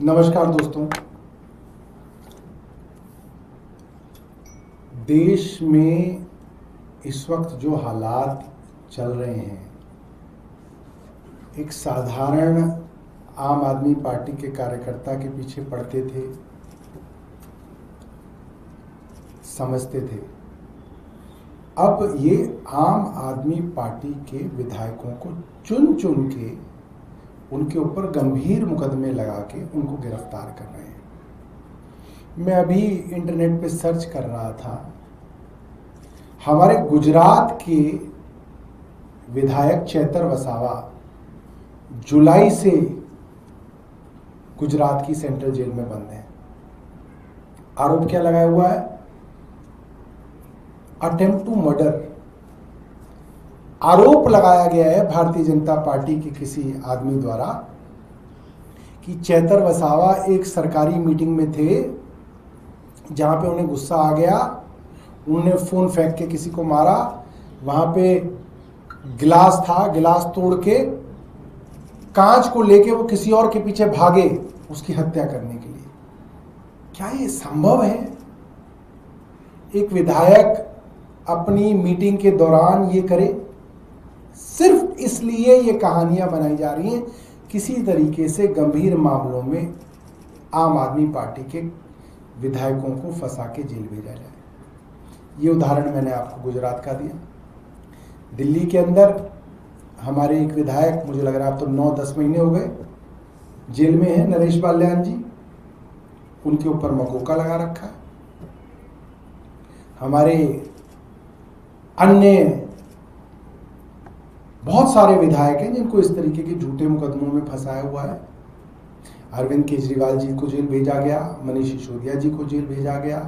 नमस्कार दोस्तों। देश में इस वक्त जो हालात चल रहे हैं, एक साधारण आम आदमी पार्टी के कार्यकर्ता के पीछे पड़ते थे, समझते थे। अब ये आम आदमी पार्टी के विधायकों को चुन चुन के उनके ऊपर गंभीर मुकदमे लगा के उनको गिरफ्तार कर रहे हैं। मैं अभी इंटरनेट पे सर्च कर रहा था, हमारे गुजरात के विधायक चेतर वसावा जुलाई से गुजरात की सेंट्रल जेल में बंद हैं। आरोप क्या लगाया हुआ है? Attempt to murder. आरोप लगाया गया है भारतीय जनता पार्टी के किसी आदमी द्वारा कि चेतर वसावा एक सरकारी मीटिंग में थे जहां पे उन्हें गुस्सा आ गया, उन्होंने फोन फेंक के किसी को मारा। वहां पे गिलास था, गिलास तोड़ के कांच को लेके वो किसी और के पीछे भागे उसकी हत्या करने के लिए। क्या ये संभव है? एक विधायक अपनी मीटिंग के दौरान ये करे? सिर्फ इसलिए ये कहानियां बनाई जा रही हैं किसी तरीके से गंभीर मामलों में आम आदमी पार्टी के विधायकों को फंसा के जेल भेजा जाए। ये उदाहरण मैंने आपको गुजरात का दिया। दिल्ली के अंदर हमारे एक विधायक, मुझे लग रहा है अब तो 9-10 महीने हो गए जेल में है, नरेश बाल्यान जी। उनके ऊपर मकोका लगा रखा है। हमारे अन्य बहुत सारे विधायक हैं जिनको इस तरीके के झूठे मुकदमों में फंसाया हुआ है। अरविंद केजरीवाल जी को जेल भेजा गया, मनीष सिसोदिया जी को जेल भेजा गया,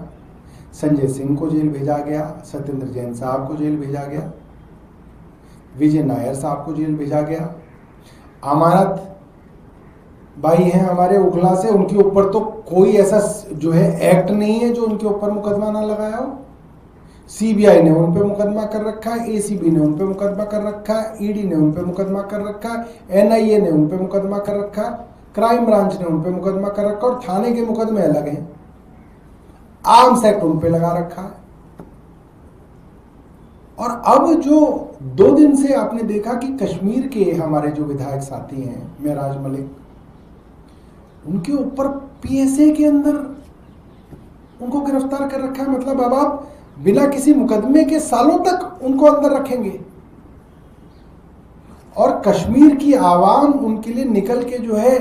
संजय सिंह को जेल भेजा गया, सत्येंद्र जैन साहब को जेल भेजा गया, विजय नायर साहब को जेल भेजा गया। अमानत भाई हैं हमारे ओखला से, उनके ऊपर तो कोई ऐसा जो है एक्ट नहीं है जो उनके ऊपर मुकदमा ना लगाया हो। सीबीआई ने उन पे मुकदमा कर रखा है, एसीबी ने उन पे मुकदमा कर रखा है, ईडी ने उन पे मुकदमा कर रखा है, एनआईए ने उन पे मुकदमा कर रखा है, क्राइम ब्रांच ने उन पे मुकदमा कर रखा है और थाने के मुकदमे अलग हैं। आर्म्स एक्ट उन पे लगा रखा है। और अब जो 2 दिन से आपने देखा कि कश्मीर के हमारे जो विधायक साथी हैं महराज मलिक, उनके ऊपर पीएसए के अंदर उनको गिरफ्तार कर रखा है। मतलब अब आप बिना किसी मुकदमे के सालों तक उनको अंदर रखेंगे। और कश्मीर की आवाम उनके लिए निकल के जो है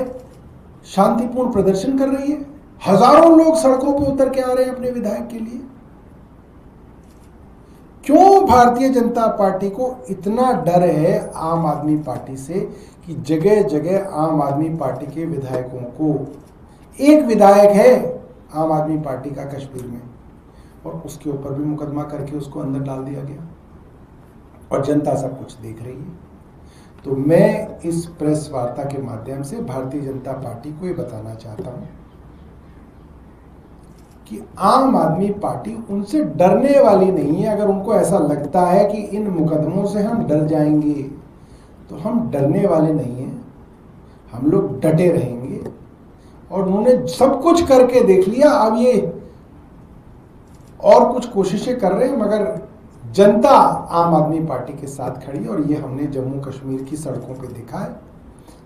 शांतिपूर्ण प्रदर्शन कर रही है। हजारों लोग सड़कों पर उतर के आ रहे हैं अपने विधायक के लिए। क्यों भारतीय जनता पार्टी को इतना डर है आम आदमी पार्टी से कि जगह जगह आम आदमी पार्टी के विधायकों को, एक विधायक है आम आदमी पार्टी का कश्मीर में, और उसके ऊपर भी मुकदमा करके उसको अंदर डाल दिया गया और जनता सब कुछ देख रही है। तो मैं इस प्रेस वार्ता के माध्यम से भारतीय जनता पार्टी को ये बताना चाहता हूं कि आम आदमी पार्टी उनसे डरने वाली नहीं है। अगर उनको ऐसा लगता है कि इन मुकदमों से हम डर जाएंगे, तो हम डरने वाले नहीं हैं। हम लोग डटे रहेंगे। और उन्होंने सब कुछ करके देख लिया, अब ये और कुछ कोशिशें कर रहे हैं, मगर जनता आम आदमी पार्टी के साथ खड़ी। और ये हमने जम्मू कश्मीर की सड़कों पे देखा है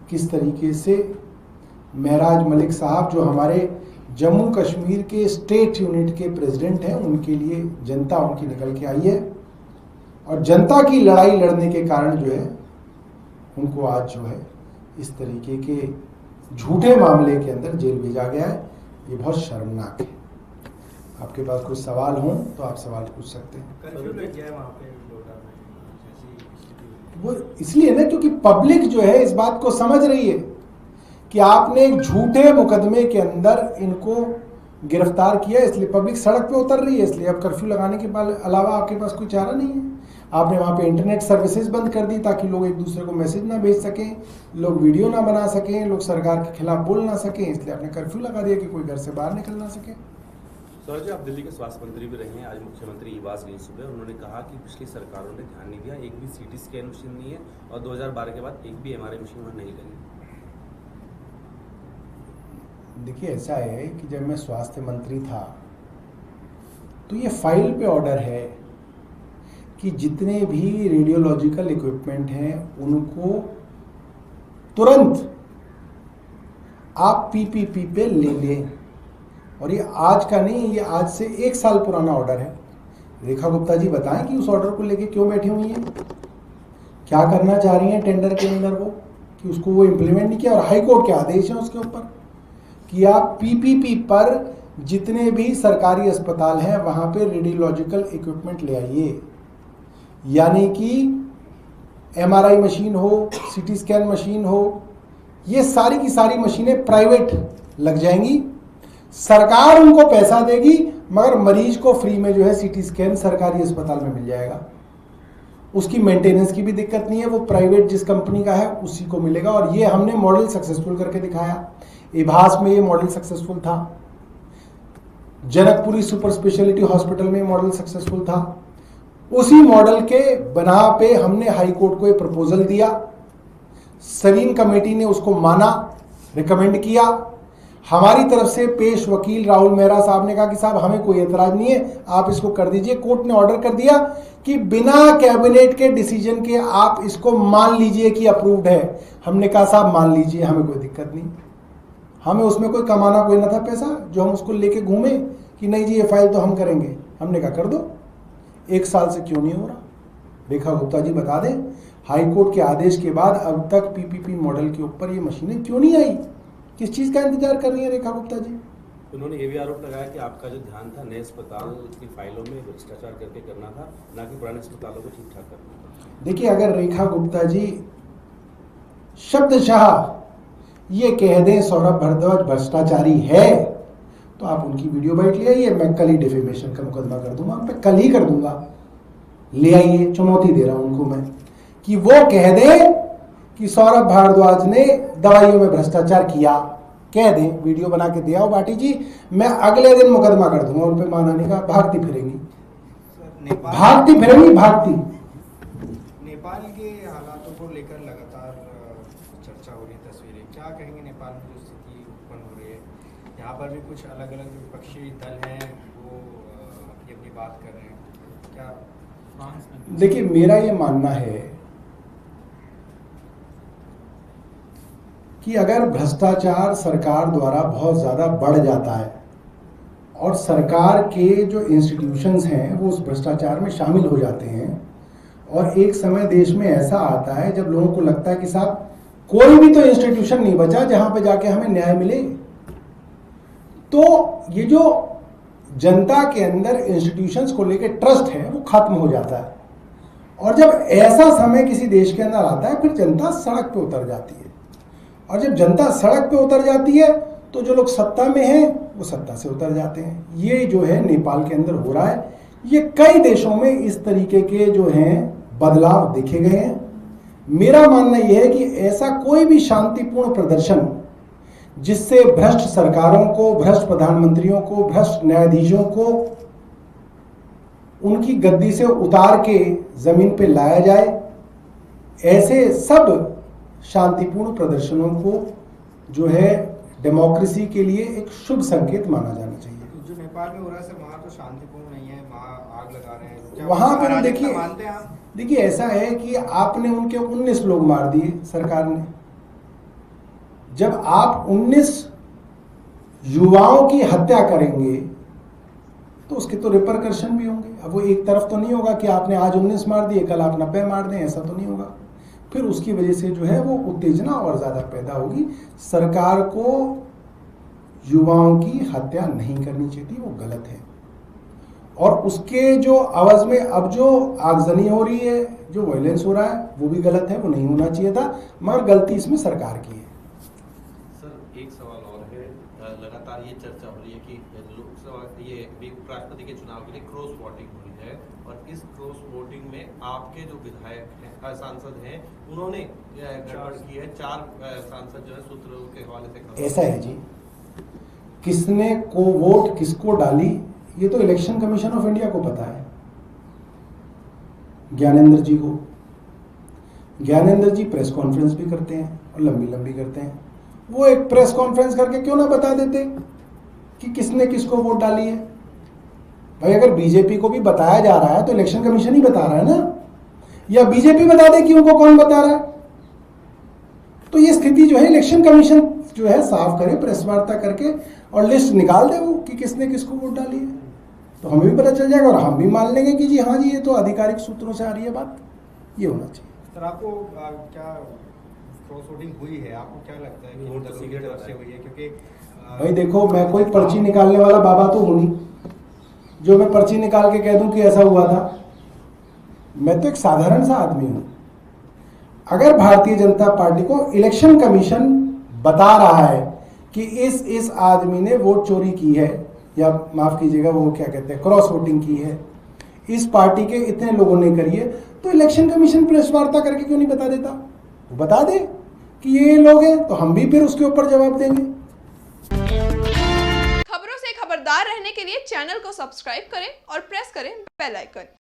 किस तरीके से महराज मलिक साहब, जो हमारे जम्मू कश्मीर के स्टेट यूनिट के प्रेसिडेंट हैं, उनके लिए जनता उनकी निकल के आई है। और जनता की लड़ाई लड़ने के कारण जो है उनको आज जो है इस तरीके के झूठे मामले के अंदर जेल भेजा गया है। ये बहुत शर्मनाक है। आपके पास कुछ सवाल हों तो आप सवाल पूछ सकते हैं। वो इसलिए ना क्योंकि पब्लिक जो है इस बात को समझ रही है कि आपने एक झूठे मुकदमे के अंदर इनको गिरफ्तार किया, इसलिए पब्लिक सड़क पे उतर रही है। इसलिए अब कर्फ्यू लगाने के अलावा आपके पास कोई चारा नहीं है। आपने वहाँ पे इंटरनेट सर्विसेज बंद कर दी ताकि लोग एक दूसरे को मैसेज ना भेज सकें, लोग वीडियो ना बना सकें, लोग सरकार के खिलाफ बोल ना सकें। इसलिए आपने कर्फ्यू लगा दिया कि कोई घर से बाहर निकल ना सके। सर जी, आप दिल्ली के स्वास्थ्य मंत्री भी रहे हैं। आज मुख्यमंत्री ईवास गई सुबह, उन्होंने कहा कि पिछली सरकारों ने ध्यान नहीं दिया, एक भी सीटी स्कैन मशीन नहीं है और 2012 के बाद एक भी एमआरआई मशीन वहाँ नहीं लगी। देखिए ऐसा है कि जब मैं स्वास्थ्य मंत्री था तो ये फाइल पे ऑर्डर है कि जितने भी रेडियोलॉजिकल इक्विपमेंट हैं उनको तुरंत आप पीपीपी पे ले लें। और ये आज का नहीं, ये आज से 1 साल पुराना ऑर्डर है। रेखा गुप्ता जी बताएं कि उस ऑर्डर को लेके क्यों बैठी हुई हैं, क्या करना चाह रही हैं टेंडर के अंदर वो, कि उसको वो इम्प्लीमेंट नहीं किया। और हाई कोर्ट के आदेश हैं उसके ऊपर कि आप पीपीपी पर जितने भी सरकारी अस्पताल हैं वहां पे रेडियोलॉजिकल इक्विपमेंट ले आइए। यानी कि एमआरआई मशीन हो, सीटी स्कैन मशीन हो, ये सारी की सारी मशीनें प्राइवेट लग जाएंगी, सरकार उनको पैसा देगी, मगर मरीज को फ्री में जो है सीटी स्कैन सरकारी अस्पताल में मिल जाएगा। उसकी मेंटेनेंस की भी दिक्कत नहीं है, वो प्राइवेट जिस कंपनी का है उसी को मिलेगा। और ये हमने मॉडल सक्सेसफुल करके दिखाया। इभास में ये मॉडल सक्सेसफुल था, जनकपुरी सुपर स्पेशलिटी हॉस्पिटल में मॉडल सक्सेसफुल था। उसी मॉडल के बना पे हमने हाई कोर्ट को ये प्रपोजल दिया, सरीन कमेटी ने उसको माना, रिकमेंड किया। हमारी तरफ से पेश वकील राहुल मेहरा साहब ने कहा कि साहब हमें कोई एतराज नहीं है, आप इसको कर दीजिए। कोर्ट ने ऑर्डर कर दिया कि बिना कैबिनेट के डिसीजन के आप इसको मान लीजिए कि अप्रूव्ड है। हमने कहा साहब मान लीजिए, हमें कोई दिक्कत नहीं, हमें उसमें कोई कमाना कोई ना था पैसा जो हम उसको लेके घूमे कि नहीं जी ये फाइल तो हम करेंगे। हमने कहा कर दो। 1 साल से क्यों नहीं हो रहा? रेखा गुप्ता जी बता दें, हाई कोर्ट के आदेश के बाद अब तक पीपीपी मॉडल के ऊपर ये मशीनें क्यों नहीं आई? किस चीज का इंतजार कर रही है रेखा गुप्ता जी? उन्होंने ये भी आरोप लगाया कि आपका जो ध्यान था नए अस्पताल की फाइलों में भ्रष्टाचार करके करना था, ना कि पुराने अस्पतालों को ठीक ठाक करना। देखिए, अगर रेखा गुप्ता जी शब्दशः ये कह दें सौरभ भारद्वाज भ्रष्टाचारी है तो आप उनकी वीडियो बाइट ले आइए, मैं कल ही डिफेमेशन का मुकदमा कर दूंगा, उन पर कल ही कर दूंगा। ले आइए, चुनौती दे रहा हूं उनको मैं कि वो कह दें कि सौरभ भारद्वाज ने दवाइयों में भ्रष्टाचार किया, कह दें, वीडियो बना के दिया हो बाटी जी, मैं अगले दिन मुकदमा कर दूंगा उन पे। मानाने का भागती फिरेंगी, भागती फिरेंगी, भागती। नेपाल के हालातों को लेकर लगातार चर्चा हो रही है, तस्वीरें क्या कहेंगे नेपाल में जो स्थिति उत्पन्न हो रही है? यहाँ पर भी कुछ अलग अलग विपक्षी दल हैं वो अपनी बात कर रहे हैं, क्या? देखिए, मेरा ये मानना है कि अगर भ्रष्टाचार सरकार द्वारा बहुत ज़्यादा बढ़ जाता है और सरकार के जो इंस्टीट्यूशंस हैं वो उस भ्रष्टाचार में शामिल हो जाते हैं, और एक समय देश में ऐसा आता है जब लोगों को लगता है कि साहब कोई भी तो इंस्टीट्यूशन नहीं बचा जहां पे जाके हमें न्याय मिले, तो ये जो जनता के अंदर इंस्टीट्यूशंस को लेकर ट्रस्ट है वो खत्म हो जाता है। और जब ऐसा समय किसी देश के अंदर आता है फिर जनता सड़क पे उतर जाती है, और जब जनता सड़क पे उतर जाती है तो जो लोग सत्ता में हैं वो सत्ता से उतर जाते हैं। ये जो है नेपाल के अंदर हो रहा है, ये कई देशों में इस तरीके के जो हैं बदलाव देखे गए हैं। मेरा मानना यह है कि ऐसा कोई भी शांतिपूर्ण प्रदर्शन जिससे भ्रष्ट सरकारों को, भ्रष्ट प्रधानमंत्रियों को, भ्रष्ट न्यायाधीशों को उनकी गद्दी से उतार के जमीन पे लाया जाए, ऐसे सब शांतिपूर्ण प्रदर्शनों को जो है डेमोक्रेसी के लिए एक शुभ संकेत माना जाना चाहिए। जो नेपाल में हो रहा है सर, वहाँ तो शांतिपूर्ण नहीं है, वहाँ आग लगा रहे हैं, वहां पर देखिए, मानते हैं आप? देखिए ऐसा है कि आपने उनके 19 लोग मार दिए सरकार ने। जब आप 19 युवाओं की हत्या करेंगे तो उसके तो रिपरकशन भी होंगे। अब वो एक तरफ तो नहीं होगा कि आपने आज 19 मार दिए कल आप 90 मार दें, ऐसा तो नहीं होगा। फिर उसकी वजह से जो है वो उत्तेजना और ज़्यादा पैदा होगी। सरकार को युवाओं की हत्या नहीं करनी चाहिए थी, वो गलत है। और उसके जो आवाज में अब जो आगजनी हो रही है, जो वायलेंस हो रहा है, वो भी गलत है, वो नहीं होना चाहिए था, मगर गलती इसमें सरकार की है। सर एक सवाल और है, लगातार ये चर्चा हो रही है कि लोकसभा ये उपराष्ट्रपति के चुनाव के लिए क्रॉस वोटिंग हो रही है, और इस क्रॉस वोटिंग में आपके जो विधायक हैं, सांसद हैं, उन्होंने गड़बड़ की है। 4 सांसद जो है सूत्रों के हवाले से। ऐसा है जी, किसने को वोट किसको डाली ये तो इलेक्शन कमीशन ऑफ इंडिया को पता है, ज्ञानेंद्र जी को। ज्ञानेंद्र जी प्रेस कॉन्फ्रेंस भी करते हैं और लंबी लंबी करते हैं, वो एक प्रेस कॉन्फ्रेंस करके क्यों ना बता देते कि किसने किसको वोट डाली है। भाई अगर बीजेपी को भी बताया जा रहा है तो इलेक्शन कमीशन ही बता रहा है ना, या बीजेपी बता दे कि उनको कौन बता रहा है। तो ये स्थिति जो है इलेक्शन कमीशन जो है साफ करे, प्रेस वार्ता करके और लिस्ट निकाल दे वो कि किसने किसको वोट डाली है, तो हमें भी पता चल जाएगा और हम भी मान लेंगे कि जी हाँ जी ये तो आधिकारिक सूत्रों से आ रही है बात। ये होना चाहिए। सर आपको क्या क्रॉस वोटिंग हुई है, आपको क्या लगता है कि वोट तो दलों की सीक्रेट तरफ से होता है। हुई है? क्योंकि भाई देखो, मैं कोई पर्ची निकालने वाला बाबा तो हूं नहीं जो मैं पर्ची निकाल के कह दूं कि ऐसा हुआ था। मैं तो एक साधारण सा आदमी हूं। अगर भारतीय जनता पार्टी को इलेक्शन कमीशन बता रहा है कि इस आदमी ने वोट चोरी की है, या माफ कीजिएगा वो क्या कहते हैं क्रॉस वोटिंग की है, इस पार्टी के इतने लोगों ने करी है, तो इलेक्शन कमीशन प्रेस वार्ता करके क्यों नहीं बता देता? वो बता दे कि ये लोग हैं, तो हम भी फिर उसके ऊपर जवाब देंगे। खबरों से खबरदार रहने के लिए चैनल को सब्सक्राइब करें और प्रेस करें बेल आइकन।